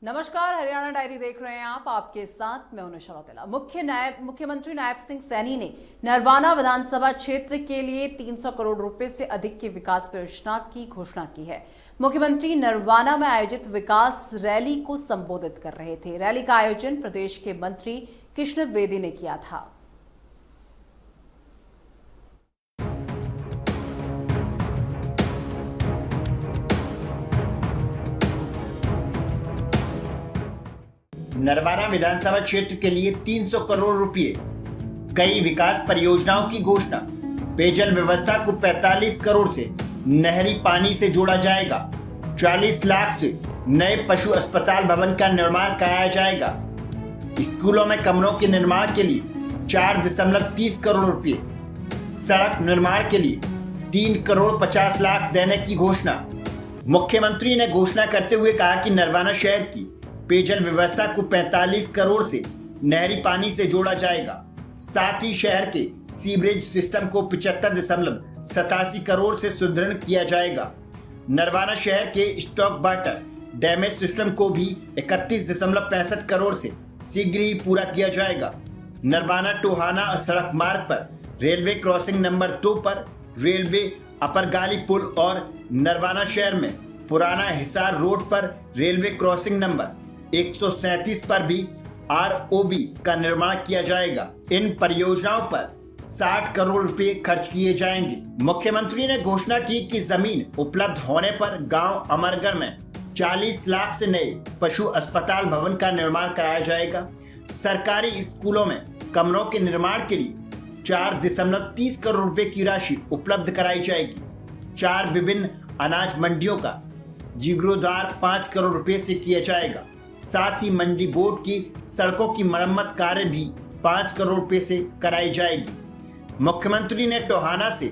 नमस्कार, हरियाणा डायरी देख रहे हैं आप। आपके साथ मैं हूं शरोतेला। मुख्यमंत्री नायब सिंह सैनी ने नरवाना विधानसभा क्षेत्र के लिए 300 करोड़ रुपए से अधिक की विकास परियोजना की घोषणा की है। मुख्यमंत्री नरवाना में आयोजित विकास रैली को संबोधित कर रहे थे। रैली का आयोजन प्रदेश के मंत्री कृष्ण बेदी ने किया था। नरवाना विधानसभा क्षेत्र के लिए 300 करोड़ रुपए, कई विकास परियोजनाओं की घोषणा। पेयजल व्यवस्था को 45 करोड़ से नहरी पानी से जोड़ा जाएगा। 40 लाख से नए पशु अस्पताल भवन का निर्माण कराया जाएगा। स्कूलों में कमरों के निर्माण के लिए 4.30 करोड़ रुपए, सड़क निर्माण के लिए 3 करोड़ 50 लाख देने की घोषणा। मुख्यमंत्री ने घोषणा करते हुए कहा कि नरवाना शहर की पेयजल व्यवस्था को 45 करोड़ से नहरी पानी से जोड़ा जाएगा। साथ ही शहर के सीवरेज सिस्टम को 75.87 करोड़ से सुदृढ़ किया जाएगा। नरवाना शहर के स्टॉक वाटर डैमेज सिस्टम को भी 31.65 करोड़ से शीघ्र ही पूरा किया जाएगा। नरवाना टोहाना सड़क मार्ग पर रेलवे क्रॉसिंग नंबर 2 पर रेलवे अपरगाली पुल और नरवाना शहर में पुराना हिसार रोड पर रेलवे क्रॉसिंग नंबर 137 पर भी ROB का निर्माण किया जाएगा। इन परियोजनाओं पर 60 करोड़ रुपए खर्च किए जाएंगे। मुख्यमंत्री ने घोषणा की कि जमीन उपलब्ध होने पर गांव अमरगढ़ में 40 लाख से नए पशु अस्पताल भवन का निर्माण कराया जाएगा। सरकारी स्कूलों में कमरों के निर्माण के लिए 4.30 करोड़ रुपए की राशि उपलब्ध कराई जाएगी। 4 विभिन्न अनाज मंडियों का जीर्णोद्धार 5 करोड़ रुपए से किया जाएगा। साथ ही मंडी बोर्ड की सड़कों की मरम्मत कार्य भी 5 करोड़ रुपए से कराई जाएगी। मुख्यमंत्री ने टोहाना से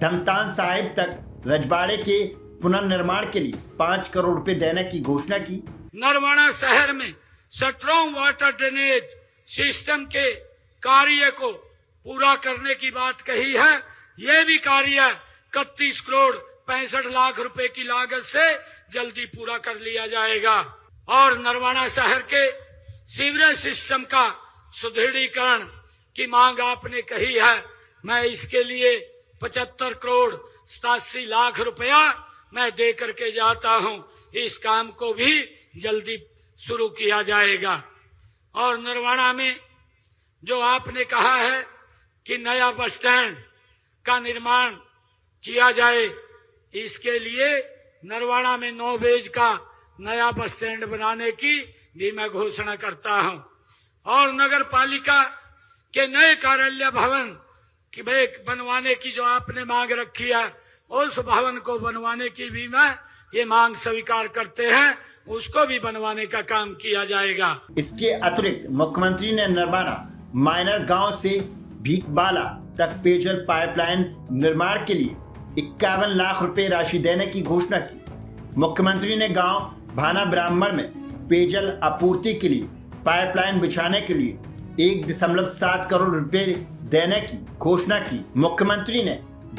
धमतान साहिब तक रजवाड़े के पुनर्निर्माण के लिए 5 करोड़ रुपए देने की घोषणा की। नरवाना शहर में 17 वाटर ड्रेनेज सिस्टम के कार्य को पूरा करने की बात कही है। ये भी कार्य 31 करोड़ 65 लाख रुपए की लागत से जल्दी पूरा कर लिया जाएगा। और नरवाना शहर के सीवरेज सिस्टम का सुदृढ़ीकरण की मांग आपने कही है। मैं इसके लिए 75 करोड़ 87 लाख रुपया मैं दे करके जाता हूं। इस काम को भी जल्दी शुरू किया जाएगा। और नरवाना में जो आपने कहा है कि नया बस स्टैंड का निर्माण किया जाए, इसके लिए नरवाना में 9 बेज का नया बस स्टैंड बनाने की भी मैं घोषणा करता हूं। और नगर पालिका के नए कार्यालय भवन की बनवाने की जो आपने मांग रखी है, उस भवन को बनवाने की भी मैं ये मांग स्वीकार करते हैं, उसको भी बनवाने का काम किया जाएगा। इसके अतिरिक्त मुख्यमंत्री ने नरवाना माइनर गांव से भीकबाला तक पेयजल पाइपलाइन निर्माण के लिए 51 लाख रुपए राशि देने की घोषणा की। मुख्यमंत्री ने गांव भाना ब्राह्मण में पेयजल आपूर्ति के लिए पाइपलाइन बिछाने के लिए 1.7 करोड़ रुपए देने की घोषणा की। मुख्यमंत्री ने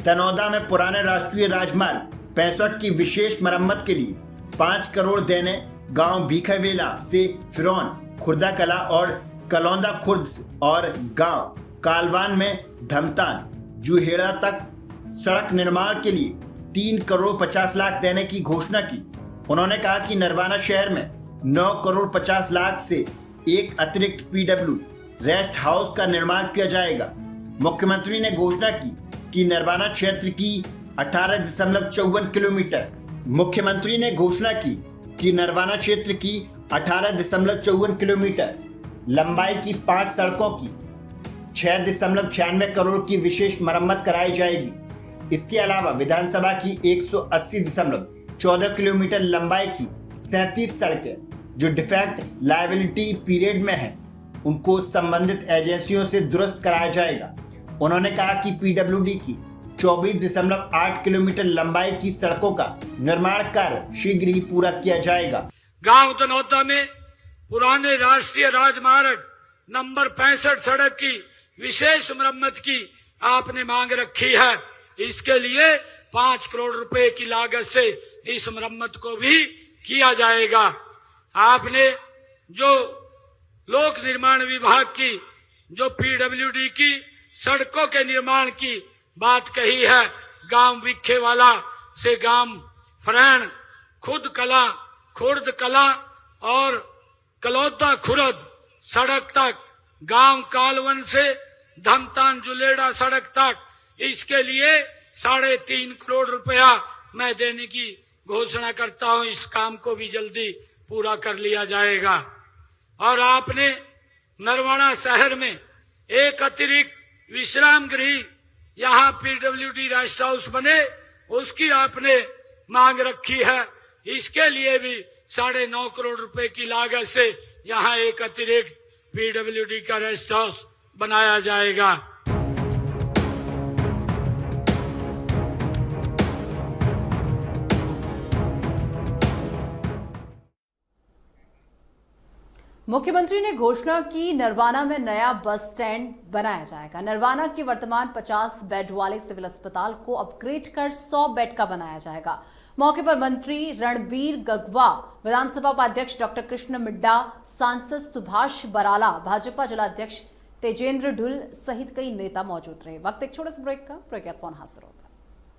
दनौदा में पुराने राष्ट्रीय राजमार्ग 65 की विशेष मरम्मत के लिए 5 करोड़ देने, गांव भीखावेला से फिरौन खुर्दा कला और कलौंदा खुर्द और गांव कालवान में धमतान जुहेड़ा तक सड़क निर्माण के लिए 3 करोड़ 50 लाख देने की घोषणा की। उन्होंने कहा कि नरवाना शहर में 9 करोड़ 50 लाख से एक अतिरिक्त PW रेस्ट हाउस का निर्माण किया जाएगा। मुख्यमंत्री ने घोषणा की कि नरवाना क्षेत्र की 18.54 किलोमीटर मुख्यमंत्री ने घोषणा की कि नरवाना क्षेत्र की 18.54 किलोमीटर लंबाई की 5 सड़कों की 6.96 करोड़ की विशेष मरम्मत कराई जाएगी। इसके अलावा विधानसभा की 180.14 किलोमीटर लंबाई की 37 सड़कें जो डिफेक्ट लायबिलिटी पीरियड में हैं, उनको संबंधित एजेंसियों से दुरुस्त कराया जाएगा। उन्होंने कहा कि PWD की 24.8 किलोमीटर लंबाई की सड़कों का निर्माण कार्य शीघ्र ही पूरा किया जाएगा। गांव दनौदा में पुराने राष्ट्रीय राजमार्ग नंबर 65 सड़क की विशेष मरम्मत की आपने मांग रखी है। इसके लिए 5 करोड़ रुपए की लागत से इस मरम्मत को भी किया जाएगा। आपने जो लोक निर्माण विभाग की, जो पीडब्ल्यूडी की सड़कों के निर्माण की बात कही है, गांव विखेवाला से गांव फरैन, खुद कला, खुर्द कला और कलौदा खुर्द सड़क तक, गांव कालवन से धमतान जुलेड़ा सड़क तक, इसके लिए 3.5 करोड़ रुपया मैं देने की घोषणा करता हूं। इस काम को भी जल्दी पूरा कर लिया जाएगा। और आपने नरवाना शहर में एक अतिरिक्त विश्राम गृह, यहाँ पीडब्ल्यूडी रेस्ट हाउस बने, उसकी आपने मांग रखी है। इसके लिए भी 9.5 करोड़ रुपए की लागत से यहाँ एक अतिरिक्त पीडब्ल्यूडी का रेस्ट हाउस बनाया जाएगा। मुख्यमंत्री ने घोषणा की नरवाना में नया बस स्टैंड बनाया जाएगा। नरवाना के वर्तमान 50 बेड वाले सिविल अस्पताल को अपग्रेड कर 100 बेड का बनाया जाएगा। मौके पर मंत्री रणबीर गगवा, विधानसभा उपाध्यक्ष डॉक्टर कृष्ण मिड्डा, सांसद सुभाष बराला, भाजपा जिलाध्यक्ष तेजेंद्र ढुल सहित कई नेता मौजूद रहे। वक्त एक छोटे से ब्रेक का, ब्रेक के बाद फोन हाजिर होता है।